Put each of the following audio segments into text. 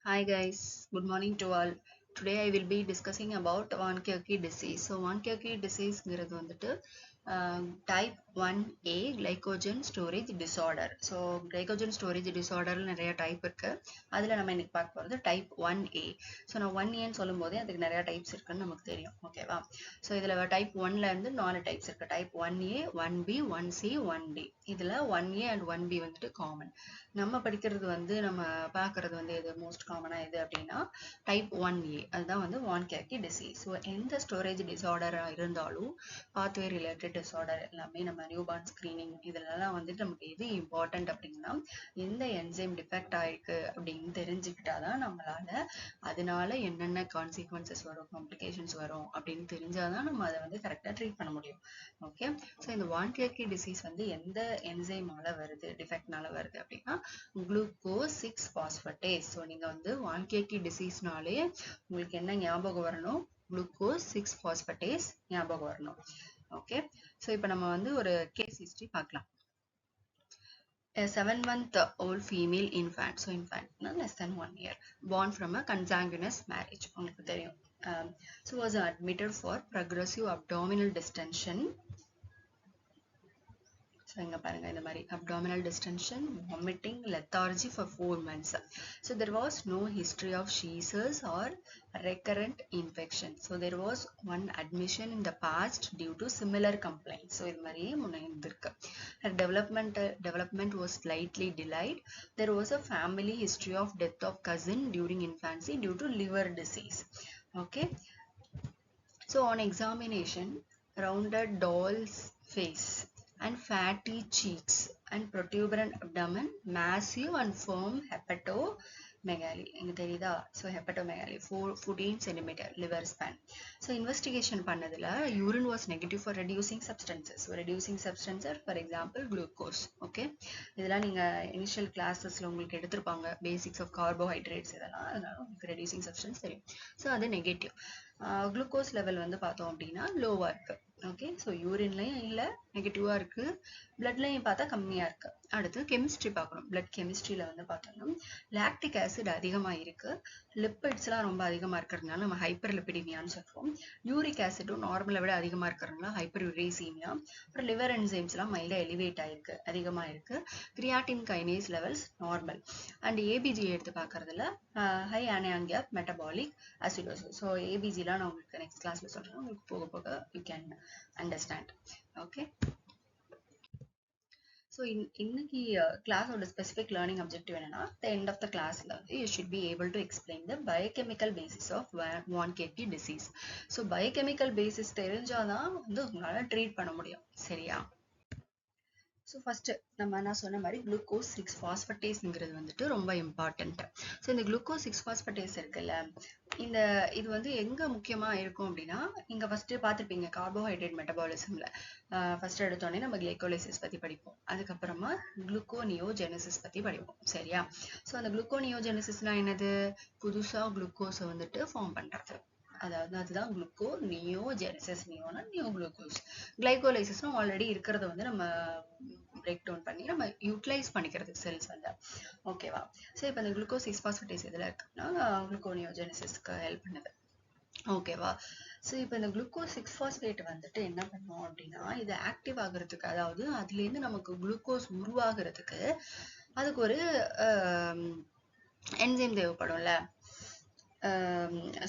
Hi guys, good morning to all. Today I will be discussing about Vankirky disease. So Vankirky disease ங்கிறது வந்துட்டு type 1A glycogen storage disorder. So glycogen storage disorder நிறைய type இருக்கு. அதில் நம்ம இன்னைக்கு பார்க்க போகிறது type 1A. ஸோ நான் 1Aன்னு சொல்லும் போதே அதுக்கு நிறைய டைப்ஸ் இருக்குன்னு நமக்கு தெரியும். ஓகேவா? ஸோ இதில் டைப் 1ல இருந்து 4 டைப்ஸ் இருக்கு. Type 1A, 1B, 1C, 1D. இதில் 1A and 1B வந்துட்டு காமன். நம்ம படிக்கிறது வந்து நம்ம பார்க்கறது வந்து எது மோஸ்ட் காமனாக எது அப்படின்னா டைப் 1A, அதுதான் வந்து வான்கேக்கி டிசீஸ். ஸோ எந்த ஸ்டோரேஜ் டிசார்டராக இருந்தாலும் பாத்வே ரிலேட்டட் டிசார்டர் எல்லாமே நம்ம நியூபார்ன் ஸ்க்ரீனிங் இதெல்லாம் வந்துட்டு நமக்கு எது இம்பார்ட்டன்ட் அப்படின்னா எந்த என்சைம் டிஃபெக்ட் ஆயிருக்கு அப்படின்னு தெரிஞ்சுக்கிட்டாதான் நம்மளால அதனால என்னென்ன கான்சிக்வன்சஸ் வரும், காம்ப்ளிகேஷன்ஸ் வரும் அப்படின்னு தெரிஞ்சாதான் நம்ம அதை வந்து கரெக்டாக ட்ரீட் பண்ண முடியும். ஓகே, ஸோ இந்த வான்கேக்கி டிசீஸ் வந்து எந்த என்சைமால வருது, டிஃபெக்ட்னால வருது அப்படின்னா குளுக்கோஸ் 6 பாஸ்பேட்டேஸ். ஸோ நீங்க வந்து வான்கேக்கி டிசீஸ்னாலே உங்களுக்கு என்ன ஞாபகம் வரணும்? குளுக்கோஸ் 6 பாஸ்பேட்டேஸ் ஞாபகம் வரணும். ஓகே, ஸோ இப்போ நம்ம வந்து ஒரு கேஸ் ஹிஸ்டரி பார்க்கலாம். A 7-month-old female infant, so infant less than 1 year, born from a consanguineous marriage, உங்களுக்கு தெரியும். So was admitted for progressive abdominal distension. So இங்க பாருங்க இந்த மாதிரி abdominal distension, vomiting, lethargy for 4 months. So there was no history of seizures or recurrent infection. So there was one admission in the past due to similar complaints. So இது மாதிரி முன்ன இருந்திருக்கு. Her development was slightly delayed. There was a family history of death of cousin during infancy due to liver disease. Okay. So on examination, rounded doll's face and fatty cheeks and protuberant abdomen, massive and firm hepatomegaly. இங்க தெரியுதா? So hepatomegaly 14 cm liver span. So investigation பண்ணதுல urine was negative for reducing substances. So reducing substances, for example glucose. Okay, இதெல்லாம் நீங்க initial classes-ல உங்களுக்கு எடுத்திருப்பாங்க, basics of carbohydrates இதெல்லாம். அதனால உங்களுக்கு reducing substance தெரியும். So அது நெகட்டிவ். குளுக்கோஸ் லெவல் வந்து பார்த்தோம் அப்படின்னா லோவா இருக்கு. ஓகே, ஸோ யூரின்லையும் இல்லை, நெகட்டிவா இருக்கு, பிளட்லையும் பார்த்தா கம்மியா இருக்கு. அடுத்து கெமிஸ்ட்ரி பார்க்கணும். பிளட் கெமிஸ்ட்ரியில வந்து பார்த்தோம்னா லாக்டிக் ஆசிட் அதிகமாக இருக்கு, லிப்பிட்ஸ்லாம் ரொம்ப அதிகமாக இருக்கிறதுனால நம்ம ஹைப்பர் லிப்பிடிமியான்னு சொல்றோம். யூரிக் ஆசிடும் நார்மலை விட அதிகமாக இருக்கிறதுனால ஹைப்பர் யூரேசீமியா. அப்புறம் லிவர் என்சைம்ஸ்லாம் மைல்டா எலிவேட் ஆயிருக்கு, அதிகமாக இருக்கு. Creatine kinase levels normal. And ABG எடுத்து பார்க்கறதுல high anion gap, metabolic acidosis. So ஏபிஜிலாம் நான் உங்களுக்கு நெக்ஸ்ட் கிளாஸ்ல சொல்றேன், உங்களுக்கு போக போக you can understand. Okay, so இன்னைக்கு கிளாஸோட ஸ்பெசிஃபிக் லேர்னிங் அப்ஜெக்டிவ் என்னன்னா, த எண்ட் ஆஃப் த கிளாஸ்ல வந்து you should be able to explain the biochemical basis of von Gierke disease. So biochemical basis தெரிஞ்சாதான் வந்து உங்களால ட்ரீட் பண்ண முடியும். சரியா? ஸோ ஃபர்ஸ்ட் நான் சொன்ன மாதிரி குளுக்கோஸ் 6 பாஸ்பேட்டேஸ்ங்கிறது வந்துட்டு ரொம்ப இம்பார்ட்டன்ட். ஸோ இந்த குளுக்கோஸ் 6 பாஸ்பேட்டேஸ் இருக்குல்ல, இது வந்து எங்க முக்கியமா இருக்கும் அப்படின்னா, இங்க ஃபர்ஸ்ட் பார்த்துருப்பீங்க கார்போஹைட்ரேட் மெட்டபாலிசம்ல. ஃபர்ஸ்ட் எடுத்தோடனே நம்ம கிளைகோலைசிஸ் பத்தி படிப்போம், அதுக்கப்புறமா குளுக்கோனியோஜெனசிஸ் பத்தி படிப்போம். சரியா? ஸோ அந்த குளுக்கோனியோஜெனசிஸ்னா என்னது? புதுசா குளுக்கோஸை வந்துட்டு ஃபார்ம் பண்றது. அதாவது அதுதான் குளுக்கோ நியோஜெனசிஸ். நியோனா நியோ குளுக்கோஸ். கிளைகோலைசிஸ்னா ஆல்ரெடி இருக்கிறத வந்து நம்ம பிரேக் டவுன் பண்ணி நம்ம யூட்டிலைஸ் பண்ணிக்கிறது செல்ஸ் வந்து. ஓகேவா? ஸோ இப்போ இந்த குளுக்கோஸ் 6 பாஸ்பேட்டேஸ் எதில் இருக்குன்னா குளுக்கோனியோஜெனசிஸ்க்கு ஹெல்ப் பண்ணுது. ஓகேவா? ஸோ இப்போ இந்த குளுக்கோஸ் 6 பாஸ்பேட் வந்துட்டு என்ன பண்ணும் அப்படின்னா, இது ஆக்டிவ் ஆகுறதுக்கு, அதாவது அதுலேருந்து நமக்கு குளுக்கோஸ் உருவாகிறதுக்கு அதுக்கு ஒரு என்சைம் தேவைப்படும்ல.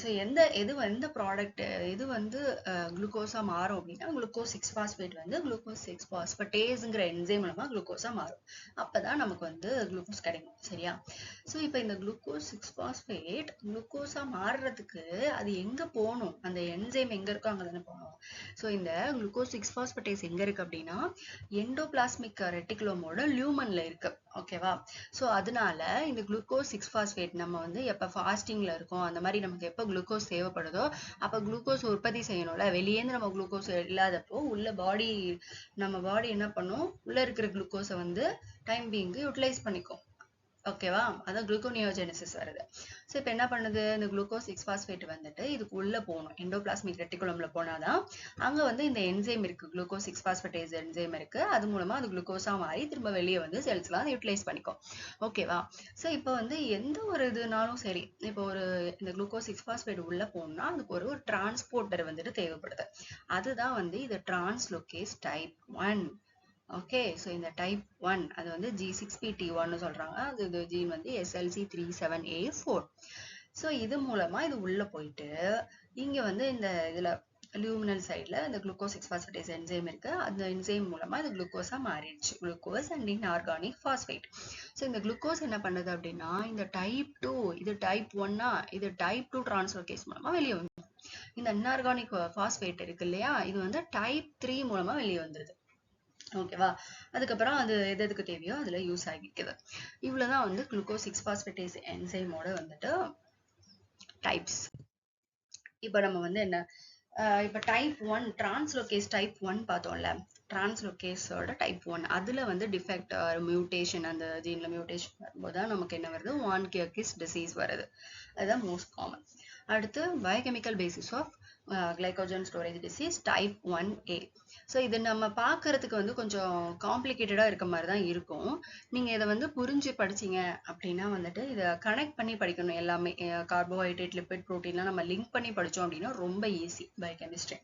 ஸோ எந்த ப்ராடக்ட் எது வந்து குளுக்கோஸா மாறும் அப்படின்னா, குளுக்கோஸ் 6 பாஸ்பேட் வந்து குளுக்கோஸ் 6 பாஸ்பேட்டேஸ்ங்கிற என்சைம் மூலமா குளுக்கோஸா மாறும். அப்பதான் நமக்கு வந்து குளுக்கோஸ் கிடைக்கும். சரியா? ஸோ இப்போ இந்த குளுக்கோஸ் 6 பாஸ்பேட் குளுக்கோஸா மாறுறதுக்கு அது எங்க போகணும்? அந்த என்சைம் எங்க இருக்கோ அங்கே தானே போகணும். ஸோ இந்த குளுக்கோஸ் 6 பாஸ்பேட்டேஸ் எங்க இருக்கு அப்படின்னா, எண்டோபிளாஸ்மிக் ரெட்டிகுலமோட லியூமன்ல இருக்கு. ஓகேவா? ஸோ அதனால இந்த குளுக்கோஸ் 6 பாஸ்பேட் நம்ம வந்து எப்போ ஃபாஸ்டிங்ல இருக்கோம், அந்த மாதிரி நமக்கு எப்போ குளுக்கோஸ் தேவைப்படுதோ அப்போ குளுக்கோஸ் உற்பத்தி செய்யணும்ல. வெளியேந்து நம்ம குளுக்கோஸ் இல்லாதப்போ நம்ம பாடி என்ன பண்ணும், உள்ள இருக்கிற குளுக்கோஸை வந்து டைம் பீயிங்கு யூட்டிலைஸ் பண்ணிக்கும். ஓகேவா, அதான் குளுக்கோனியோஜெனிசிஸ் வருது. ஸோ இப்போ என்ன பண்ணுது, இந்த குளுக்கோஸ் 6-பாஸ்பேட் வந்துட்டு இதுக்கு உள்ள போகணும், எண்டோபிளாஸ்மிக் ரெட்டிகுலம்ல போனாதான் அங்க வந்து இந்த என்சைம் இருக்கு, குளுக்கோஸ் 6-பாஸ்பேட்டேஸ் என்சைம் இருக்கு, அது மூலமா அது குளுக்கோஸா மாறி திரும்ப வெளியே வந்து செல்ஸ்லாம் யூட்டிலைஸ் பண்ணிக்கும். ஓகேவா. ஸோ இப்போ வந்து எந்த ஒரு இதுனாலும் சரி, இப்போ ஒரு இந்த குளுக்கோஸ் 6-பாஸ்பேட் உள்ள போகணும்னா அதுக்கு ஒரு டிரான்ஸ்போர்ட்டர் வந்துட்டு தேவைப்படுது. அதுதான் வந்து இது டிரான்ஸ்லோகேஸ் டைப் 1. ஓகே, ஸோ இந்த டைப் 1 அது வந்து G6PT1 சொல்றாங்க. அது ஜீன் வந்து SLC37A4. ஸோ இது மூலமா இது உள்ள போயிட்டு இங்க வந்து இந்த இதுல லியூமினல் சைட்ல இந்த குளுக்கோஸ் 6-பாஸ்பேட்டேஸ் என்சைம் இருக்கு, அந்த என்சைம் மூலமா இது குளுக்கோஸா மாறிடுச்சு, glucose and inorganic phosphate. So இந்த குளுக்கோஸ் என்ன பண்ணுது அப்படின்னா இந்த டைப் 2, இது டைப் 1, இது டைப் 2 டிரான்ஸ்லோகேஸ் மூலமா வெளியே வந்து இந்த இன்ஆர்கானிக் பாஸ்பேட் இருக்கு இல்லையா, இது வந்து டைப் 3 மூலமா வெளியே வந்துருது. ஓகேவா, அதுக்கப்புறம் அது எதுக்கு தேவையோ அதுல யூஸ் ஆகிக்குது. இவ்வளவுதான் வந்து குளுக்கோஸ் 6-பாஸ்பேட்டேஸ் என்சைமோட வந்துட்டு டைப்ஸ். இப்போ நம்ம வந்து என்ன, இப்போ டைப் 1 டிரான்ஸ்லோகேஸ் டைப் 1 பார்த்தோம்ல, டிரான்ஸ்லோகேஸோட டைப் 1 அதுல வந்து டிஃபெக்ட் மியூட்டேஷன், அந்த ஜீன்ல மியூட்டேஷன் வரும்போது தான் நமக்கு என்ன வருது, வான் கியர்கிஸ் டிசீஸ் வருது. அதுதான் மோஸ்ட் காமன். அடுத்து biochemical basis of glycogen storage disease type 1A. So இது நம்ம பார்க்கறதுக்கு வந்து கொஞ்சம் காம்ப்ளிகேட்டடாக இருக்க மாதிரி தான் இருக்கும். நீங்கள் இதை வந்து புரிஞ்சு படிச்சீங்க அப்படின்னா வந்துட்டு இதை கனெக்ட் பண்ணி படிக்கணும். எல்லாமே கார்போஹைட்ரேட், லிப்பிட், ப்ரோட்டீன்லாம் நம்ம லிங்க் பண்ணி படித்தோம் அப்படின்னா ரொம்ப ஈஸி பயோகெமிஸ்ட்ரி.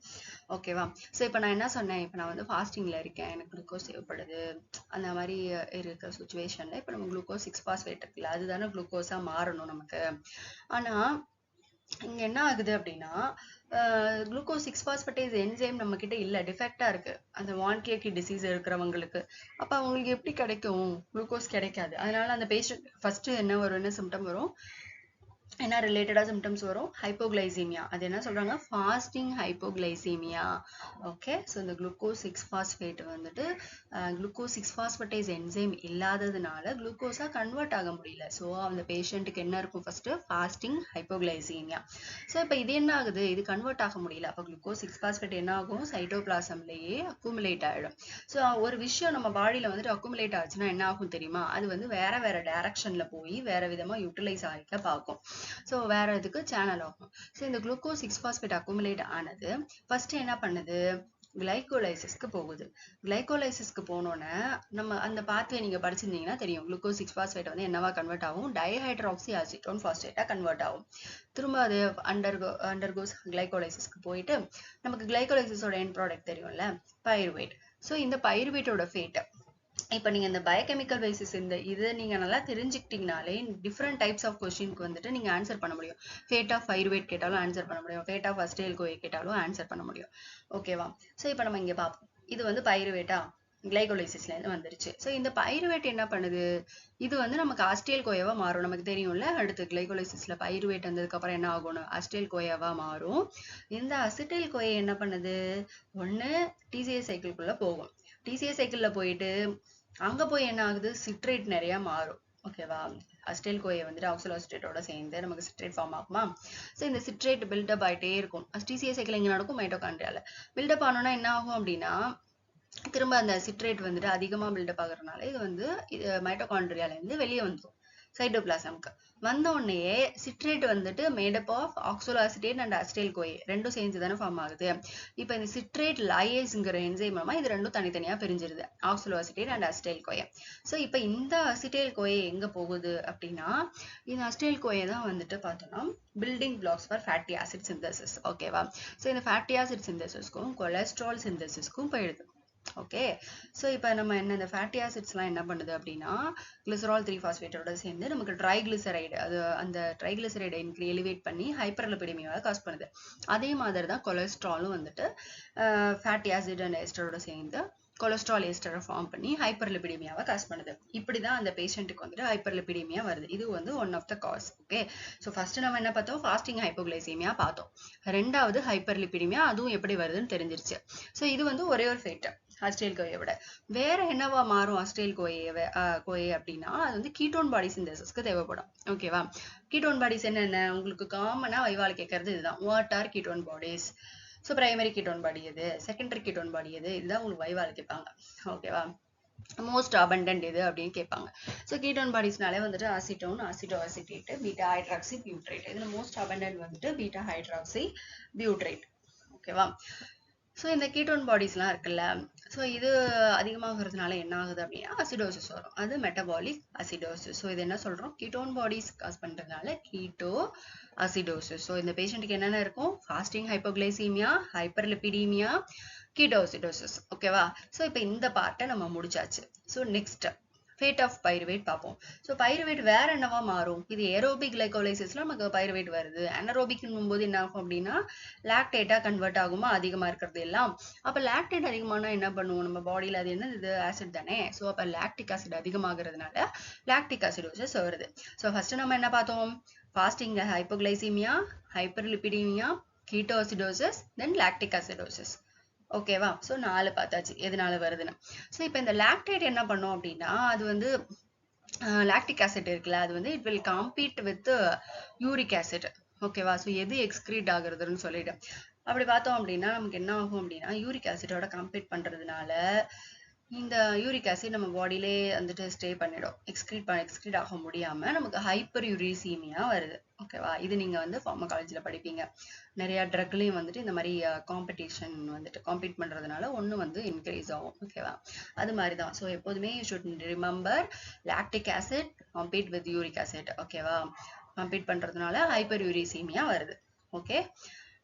ஓகேவா. ஸோ இப்போ நான் என்ன சொன்னேன், இப்போ நான் வந்து ஃபாஸ்டிங்கில் இருக்கேன், எனக்கு குளுக்கோஸ் தேவைப்படுது, அந்த மாதிரி இருக்க சுச்சுவேஷனில் இப்போ நம்ம குளுக்கோஸ் 6-பாஸ்பேட் இருக்குல்ல, அதுதானே குளுக்கோஸாக மாறணும் நமக்கு. ஆனால் இங்க என்ன ஆகுது அப்படின்னா குளுக்கோஸ் 6-பாஸ்பேட்டேஸ் என்சைம் நம்ம கிட்ட இல்ல, டிஃபெக்டா இருக்கு அந்த வான் கியர்கி டிசீஸ் இருக்கிறவங்களுக்கு. அப்ப அவங்களுக்கு எப்படி கிடைக்கும், குளுக்கோஸ் கிடைக்காது. அதனால அந்த பேஷண்ட் ஃபர்ஸ்ட் என்ன வரும், என்ன சிம்டம் வரும், என்ன ரிலேட்டடா சிம்டம்ஸ் வரும், ஹைப்போகிளைசீமியா. அது என்ன சொல்றாங்க, ஃபாஸ்டிங் ஹைப்போகிளைசீமியா. ஓகே, ஸோ இந்த குளுக்கோஸ் 6-பாஸ்பேட் வந்துட்டு குளுக்கோஸ் 6-பாஸ்பேட்டேஸ் என்சைம் இல்லாததுனால குளுக்கோஸா கன்வெர்ட் ஆக முடியல. ஸோ அந்த பேஷண்ட்டுக்கு என்ன இருக்கும், ஃபர்ஸ்ட் ஃபாஸ்டிங் ஹைப்போகிளைசீமியா. ஸோ இப்போ இது என்ன ஆகுது, இது கன்வெர்ட் ஆக முடியல, அப்போ குளுக்கோஸ் 6-பாஸ்பேட் என்ன ஆகும், சைட்டோபிளாசம்லயே அக்குமுலேட் ஆயிடும். ஸோ ஒரு விஷயம் நம்ம பாடியில வந்துட்டு அக்குமுலேட் ஆச்சுன்னா என்ன ஆகும் தெரியுமா, அது வந்து வேற வேற டைரக்ஷன்ல போய் வேற விதமா யூட்டிலைஸ் ஆகிக்க பார்க்கும். ஸோ வேற இதுக்கு சேனல் ஆகும். ஸோ இந்த குளுக்கோஸ் 6-பாஸ்பேட் அக்குமுலேட் ஆனது ஃபர்ஸ்ட் என்ன பண்ணுது, கிளைகோலைசிஸ்க்கு போகுது. கிளைகோலைசிஸ்க்கு போனோன்னே நம்ம அந்த பாத்வே நீங்க படிச்சிருந்தீங்கன்னா தெரியும், குளுக்கோஸ் 6-பாஸ்பேட் வந்து என்னவா கன்வெர்ட் ஆகும், டைஹைட்ராக்சி அசிட்டோன் பாஸ்பேட்டா கன்வெர்ட் ஆகும். திரும்ப அது அண்டர்கோஸ் கிளைகோலைசிஸ்க்கு போயிட்டு நமக்கு கிளைகோலைசிஸோட எண்ட் ப்ராடக்ட் தெரியும்ல, பைருவேட். ஸோ இந்த பைருவேட்டோட ஃபேட், இப்போ நீங்க இந்த பயோகெமிக்கல் பேசிஸ் இந்த இதை நீங்க நல்லா தெரிஞ்சுக்கிட்டீங்கனாலே டிஃப்ரெண்ட் டைப்ஸ் ஆஃப் கொஸ்டினுக்கு வந்துட்டு நீங்க ஆன்சர் பண்ண முடியும். ஃபேட் ஆஃப் பைருவேட் கேட்டாலும் ஆன்சர் பண்ண முடியும், ஃபேட் ஆஃப் அசிட்டைல் கோயே கேட்டாலும் ஆன்சர் பண்ண முடியும். ஓகேவா. ஸோ இப்போ நம்ம இங்க பார்ப்போம், இது வந்து பைருவேட்டா கிளைகோலைசிஸ்ல இருந்து வந்துருச்சு. ஸோ இந்த பைருவேட் என்ன பண்ணுது, இது வந்து நமக்கு அசிட்டைல் கோயாவா மாறும், நமக்கு தெரியும்ல. அடுத்து கிளைகோலைசிஸ்ல பைருவேட் வந்ததுக்கு அப்புறம் என்ன ஆகும்னு, அசிட்டைல் கோயாவா மாறும். இந்த அசிட்டைல் கோயை என்ன பண்ணுது, ஒண்ணு டிசிஏ சைக்கிள்குள்ள போகும், டிசிஏ சைக்கிள்ல போயிட்டு அங்க போய் என்ன ஆகுது, சிட்ரேட் நிறைய மாறும். ஓகேவா, அசிட்டைல் கோயை வந்துட்டு ஆக்சலோசிட்டேட்டோட சேர்ந்து நமக்கு சிட்ரேட் ஃபார்ம் ஆகுமா. ஸோ இந்த சிட்ரேட் பில்டப் ஆகிட்டே இருக்கும். டிசிஏ சைக்கிள் எங்க நடக்கும், மைட்டோகாண்ட்ரியால. பில்டப் ஆனோன்னா என்ன ஆகும் அப்படின்னா திரும்ப அந்த சிட்ரேட் வந்துட்டு அதிகமா பில்டப் ஆகுறதுனால இது வந்து மைட்டோகாண்ட்ரியால இருந்து வெளியே வந்துடும் சைட்டோபிளாசம்க்கு. வந்த உடனே சிட்ரேட் வந்துட்டு மேடப் ஆஃப் ஆக்சோலோஅசிட்டேட் அண்ட் அசிட்டைல் கோயே ரெண்டும் சேர்ந்து தானே ஃபார்ம் ஆகுது. இப்போ இந்த சிட்ரேட் லையேஸ்ங்கிற என்சைம் மூலமா இது ரெண்டும் தனித்தனியா பிரிஞ்சிருது, ஆக்சோலோஅசிட்டேட் அண்ட் அசிட்டைல் கோயே. ஸோ இப்போ இந்த அசிட்டைல் கோயே எங்க போகுது அப்படின்னா, இந்த அசிட்டைல் கோயே தான் வந்துட்டு பார்த்தோம்னா building blocks for fatty acid synthesis. ஓகேவா. ஸோ இந்த ஃபேட்டி ஆசிட் சிந்தசிஸ்க்கும் கொலஸ்ட்ரால் சிந்தசிஸ்க்கும் போயிடுது. ஓகே. ஸோ இப்போ நம்ம என்ன, இந்த ஃபேட்டி ஆசிட்ஸ்லாம் என்ன பண்ணுது அப்படின்னா கிளிசரால் 3-பாஸ்பேட்டோட சேர்ந்து நமக்கு ட்ரைகிளிசரைடு, அது அந்த ட்ரைகிளிசரைடை எலிவேட் பண்ணி ஹைப்பர்லிபிடமியாவை காஸ் பண்ணுது. அதே மாதிரி தான் கொலஸ்ட்ராலும் வந்துட்டு ஃபேட்டி ஆசிட் அண்ட் எஸ்டரோட சேர்ந்து கொலஸ்ட்ரால் எஸ்டரை ஃபார்ம் பண்ணி ஹைப்பர்லிபிடமியாவை காஸ் பண்ணுது. இப்படிதான் அந்த பேஷண்ட்டுக்கு வந்துட்டு ஹைப்பர்லிபிடமியா வருது. இது வந்து one of the cause. Okay. So first நம்ம என்ன பார்த்தோம், ஃபாஸ்டிங் ஹைப்போகிளைசீமியா பார்த்தோம். ரெண்டாவது ஹைப்பர்லிபிடமியா, அதுவும் எப்படி வருதுன்னு தெரிஞ்சிருச்சு. ஸோ இது வந்து ஒரே ஒரு ஃபேட் அசிட்டைல் கோயை விட. வேற என்னவா மாறும் அசிட்டைல் கோயை அப்படின்னா, அது வந்து கீட்டோன் பாடி சிந்தசிஸ்க்கு தேவைப்படும். ஓகேவா. கீட்டோன் பாடிஸ் என்னென்ன உங்களுக்கு காமனா வைவால கேட்கறது இதுதான், what are ketone bodies. So primary ketone body எது, செகண்டரி கீட்டோன் பாடி எது, இதுதான் உங்களுக்கு வைவால கேட்பாங்க. ஓகேவா. மோஸ்ட் abundant எது அப்படின்னு கேட்பாங்க. ஸோ கீட்டோன் பாடிஸ்னாலே வந்துட்டு acetone, aceto acetate, beta hydroxy butyrate. இதில் மோஸ்ட் abundant வந்துட்டு பீட்டா ஹைட்ராக்சி பியூட்ரேட். ஓகேவா? ஸோ இந்த கீட்டோன் பாடிஸ்லாம் இருக்குல்ல, ஸோ இது அதிகமாகிறதுனால என்ன ஆகுது அப்படின்னா அசிடோசிஸ் வரும். அது மெட்டபாலிக் அசிடோசிஸ். ஸோ இது என்ன சொல்றோம்? கீட்டோன் பாடிஸ் காஸ் பண்றதுனால கீட்டோ அசிடோசிஸ். ஸோ இந்த பேஷண்ட்டுக்கு என்னென்ன இருக்கும்? Fasting hypoglycaemia, hyperlipidaemia, ketoacidosis. ஓகேவா? ஸோ இப்போ இந்த பார்ட்டை நம்ம முடிச்சாச்சு. So next fate of pyruvate பார்ப்போம். ஸோ பைருவேட் வேற என்னவா மாறும்? இது ஏரோபிக் கிளைகோலைசிஸ்ல நமக்கு பைருவேட் வருது. அனரோபிக்னும் போது என்ன ஆகும் அப்படின்னா லாக்டேட்டா கன்வெர்ட் ஆகுமா அதிகமா இருக்கிறது எல்லாம். அப்ப லாக்டேட் அதிகமானா என்ன பண்ணுவோம்? நம்ம பாடியில அது என்ன, இது ஆசிட் தானே. ஸோ அப்ப லாக்டிக் ஆசிட் அதிகமாகிறதுனால லாக்டிக் அசிடோசிஸ் வருது. ஸோ ஃபர்ஸ்ட் நம்ம என்ன பார்த்தோம்? ஃபாஸ்டிங் ஹைப்போகிளைசீமியா, ஹைப்பர்லிபிடீமியா, கீட்டோசிடோசிஸ், தென் லாக்டிக் அசிடோசிஸ். ஓகேவா? ஸோ 4 பார்த்தாச்சு எதனால வருதுன்னு. ஸோ இப்போ இந்த லாக்டேட் என்ன பண்ணும் அப்படின்னா அது வந்து லாக்டிக் ஆசிட் இருக்குல்ல, அது வந்து it will compete with uric acid. ஓகேவா? ஸோ எது எக்ஸ்கிரீட் ஆகுறதுன்னு சொல்லிட்டு அப்படி பார்த்தோம் அப்படின்னா நமக்கு என்ன ஆகும் அப்படின்னா யூரிக் ஆசிடோட கம்பீட் பண்றதுனால இந்த யூரிக் ஆசிட் நம்ம பாடியிலே வந்துட்டு ஸ்டே பண்ணிடும். எக்ஸ்கிரீட் ஆக முடியாம நமக்கு ஹைப்பர் யூரிசீமியா வருது. ஓகேவா? இது நீங்க வந்து ஃபார்மகாலஜில படிப்பீங்க. நிறைய ட்ரக்லயும் வந்துட்டு இந்த மாதிரி காம்படிஷன் வந்துட்டு காம்பீட் பண்றதுனால ஒண்ணு வந்து இன்க்ரீஸ் ஆகும். ஓகேவா? அது மாதிரி தான். ஸோ எப்போதுமே you should remember lactic acid compete with uric acid. ஓகேவா? காம்பீட் பண்றதுனால ஹைப்பர் யூரிசீமியா வருது. ஓகே.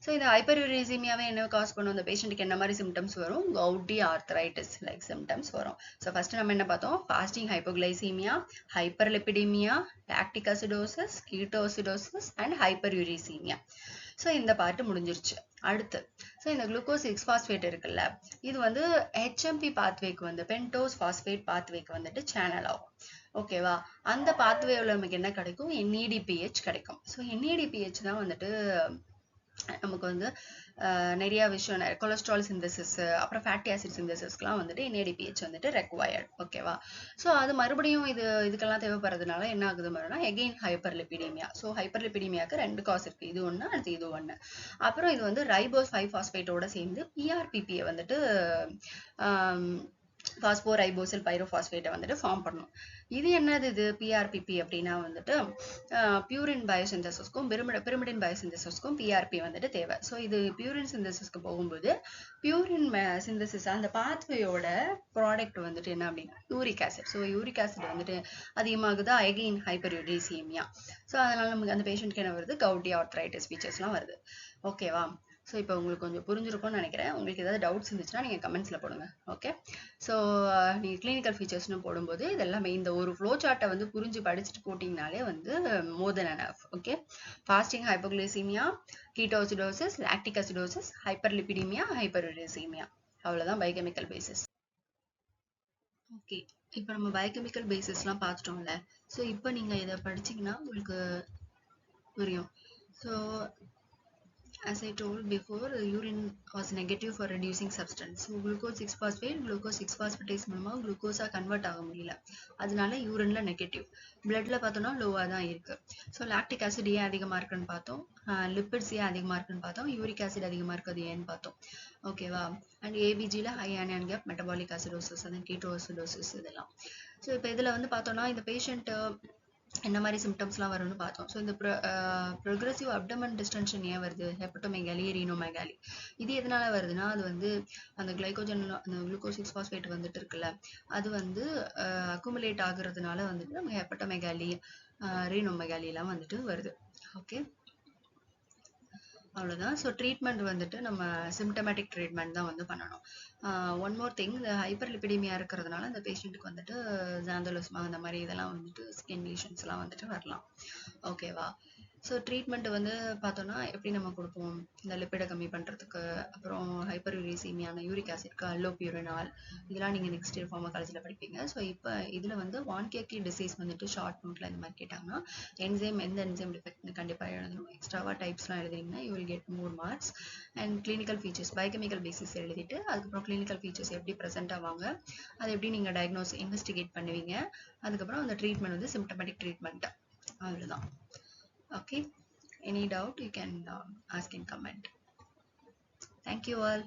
ஸோ இந்த ஹைப்பர்யூரிசீமியாவே என்ன காஸ் பண்ணும்? இந்த பேஷண்ட்டுக்கு என்ன மாதிரி சிம்டம்ஸ் வரும்? கவுட்டி ஆர்த்ரைட்டிஸ் லைக் சிம்டம்ஸ் வரும். ஸோ ஃபர்ஸ்ட் நம்ம என்ன பார்த்தோம்? Fasting hypoglycaemia, hyperlipidaemia, lactic acidosis, ketoacidosis and hyperuricaemia. So இந்த பார்ட் முடிஞ்சிருச்சு. அடுத்து ஸோ இந்த குளுக்கோஸ் 6 பாஸ்பேட் இருக்குல்ல, இது வந்து ஹெச்எம்பி பாத்வேக்கு வந்து பென்டோஸ் பாஸ்பேட் பாத்வேக்கு வந்துட்டு சேனல் ஆகும். ஓகேவா? அந்த பாத்வேல நமக்கு என்ன கிடைக்கும்? NADPH கிடைக்கும். ஸோ NADPH தான் வந்துட்டு நமக்கு வந்து நிறைய விஷயம் கொலஸ்ட்ரால் சிந்தசிஸ் அப்புறம் ஃபேட்டி ஆசிட் சிந்தசிஸ்க்குலாம் வந்துட்டு NADPH வந்துட்டு ரெக்வயர்ட். ஓகேவா? ஸோ அது மறுபடியும் இதுக்கெல்லாம் தேவைப்படுறதுனால என்ன ஆகுது மாதிரினா எகெயின் ஹைப்பர்லிபிடீமியா. ஸோ ஹைப்பர்லிபிடீமியாவுக்கு 2 காஸ் இருக்கு. இது ஒன்று, அடுத்து இது ஒன்று. அப்புறம் இது வந்து ரைபோஸ் 5 பாஸ்பேட்டோட சேர்ந்து PRPP வந்துட்டு பாஸ்போ ரைபோசில் பைரோபாஸ்பேட்டை வந்துட்டு ஃபார்ம் பண்ணும். இது என்னது? இது PRPP அப்படின்னா வந்துட்டு பியூரின் பயோசிந்தசிஸ்க்கும் பிரமிடின் பயோசிந்தசிஸ்க்கும் PRP வந்துட்டு தேவை. ஸோ இது பியூரின் சிந்தசிஸ்க்கு போகும்போது பியூரின் சிந்தசிஸ் அந்த பாத்வேயோட ப்ராடக்ட் வந்துட்டு என்ன அப்படின்னா uric acid. So uric acid வந்துட்டு அதிகமாகுதா, எகெயின் ஹைப்பர்யூரிசீமியா. ஸோ அதனால நமக்கு அந்த பேஷண்ட்க்கு என்ன வருது? கவுட்டி ஆர்த்ரைட்டிஸ் ஃபீச்சர்ஸ்லாம் வருது. ஓகேவா? ஸோ இப்போ உங்களுக்கு கொஞ்சம் புரிஞ்சிருக்கும்னு நினைக்கிறேன். உங்களுக்கு ஏதாவது டவுட்ஸ் இருந்துச்சுன்னா நீங்கள் கமெண்ட்ஸில் போடுங்க. ஓகே. ஸோ நீங்கள் கிளினிக்கல் ஃபீச்சர்ஸ்னு போடும்போது இதெல்லாமே இந்த ஒரு ஃப்ளோ சார்ட்டை வந்து புரிஞ்சு படிச்சுட்டு போட்டிங்கனாலே வந்து more then enough. Okay. Fasting hypoglycaemia, ketoacidosis, lactic acidosis, hyperlipidaemia, hyperuricaemia. அவ்வளோதான் பயோகெமிக்கல் பேசிஸ். ஓகே. இப்போ நம்ம பயோகெமிக்கல் பேசிஸ்லாம் பார்த்துட்டோம்ல. ஸோ இப்போ நீங்கள் இதை படிச்சிங்கன்னா உங்களுக்கு புரியும். So as I told before, urine was negative for reducing substance. So glucose 6 phosphate, glucose 6 phosphatase மூலமா குளுக்கோஸா கன்வெர்ட் ஆக முடியல. அதனால யூரின்ல நெகட்டிவ். பிளட்ல பார்த்தோம்னா லோவா தான் இருக்கு. ஸோ லாக்டிக் ஆசிட் ஏன் அதிகமா இருக்குன்னு பார்த்தோம், லிப்பிட்ஸ் ஏன் அதிகமா இருக்குன்னு பார்த்தோம், யூரிக் ஆசிட் அதிகமா இருக்குது ஏன்னு பார்த்தோம். ஓகேவா? அண்ட் ஏபிஜில high anion gap, metabolic acidosis, and ketoacidosis இதெல்லாம். ஸோ இப்போ இதில் வந்து பார்த்தோம்னா இந்த பேஷண்ட் என்ன மாதிரி சிம்டம்ஸ்லாம் வரும்னு பார்த்தோம். ஸோ இந்த ப்ரோக்ரெசிவ் அப்டமன் டிஸ்டென்ஷன் ஏன் வருது? ஹெப்படோமெகாலி, ரீனோமெகாலி. இது எதனால வருதுன்னா அது வந்து அந்த கிளைகோஜன் அந்த குளுக்கோஸ் 6 பாஸ்பேட் வந்துட்டு இருக்குல்ல, அது வந்து அக்குமுலேட் ஆகுறதுனால வந்துட்டு நம்ம ஹெப்படோமெகாலி, ரீனோமெகாலிலாம் வந்துட்டு வருது. ஓகே. அவ்வளோதான். ஸோ ட்ரீட்மெண்ட் வந்துட்டு நம்ம சிம்டமேட்டிக் ட்ரீட்மெண்ட் தான் வந்து பண்ணணும். ஒன் மோர் திங், இந்த ஹைப்பர்லிபிடீமியா இருக்கிறதுனால இந்த பேஷண்ட்டுக்கு வந்துட்டு ஜாந்தோலஸ்மா அந்த மாதிரி இதெல்லாம் வந்துட்டு ஸ்கின் லீஷன்ஸ்லாம் வந்துட்டு வரலாம். ஓகேவா? ஸோ ட்ரீட்மெண்ட் வந்து பார்த்தோன்னா எப்படி நம்ம கொடுப்போம்? இந்த லிப்பிடை கம்மி பண்ணுறதுக்கு, அப்புறம் ஹைப்பர்யூரிசீமியான யூரிக் ஆசிட்க்கு அல்லோபியூரினால், இதெல்லாம் நீங்கள் நெக்ஸ்ட் இயர் ஃபார்மகாலஜியில் படிப்பீங்க. ஸோ இப்போ இதில் வந்து வான்கேக்கி டிசீஸ் வந்துட்டு ஷார்ட் நோட்டில் இந்த மாதிரி கேட்டாங்கன்னா எந்த என்சைம் டிஃபெக்ட்னு கண்டிப்பாக எழுதணும். எக்ஸ்ட்ராவாக டைப்ஸ்லாம் எழுதிங்கன்னா you will get more marks. And clinical features biochemical basis எழுதிட்டு அதுக்கப்புறம் கிளினிக்கல் ஃபீச்சர்ஸ் எப்படி ப்ரெசென்ட் ஆவாங்க, அதை எப்படி நீங்கள் டயக்னோஸ் இன்வெஸ்டிகேட் பண்ணுவீங்க, அதுக்கப்புறம் அந்த ட்ரீட்மெண்ட் வந்து சிம்டமேட்டிக் ட்ரீட்மெண்ட். அவ்வளோதான். Okay, any doubt you can ask in comment. Thank you all.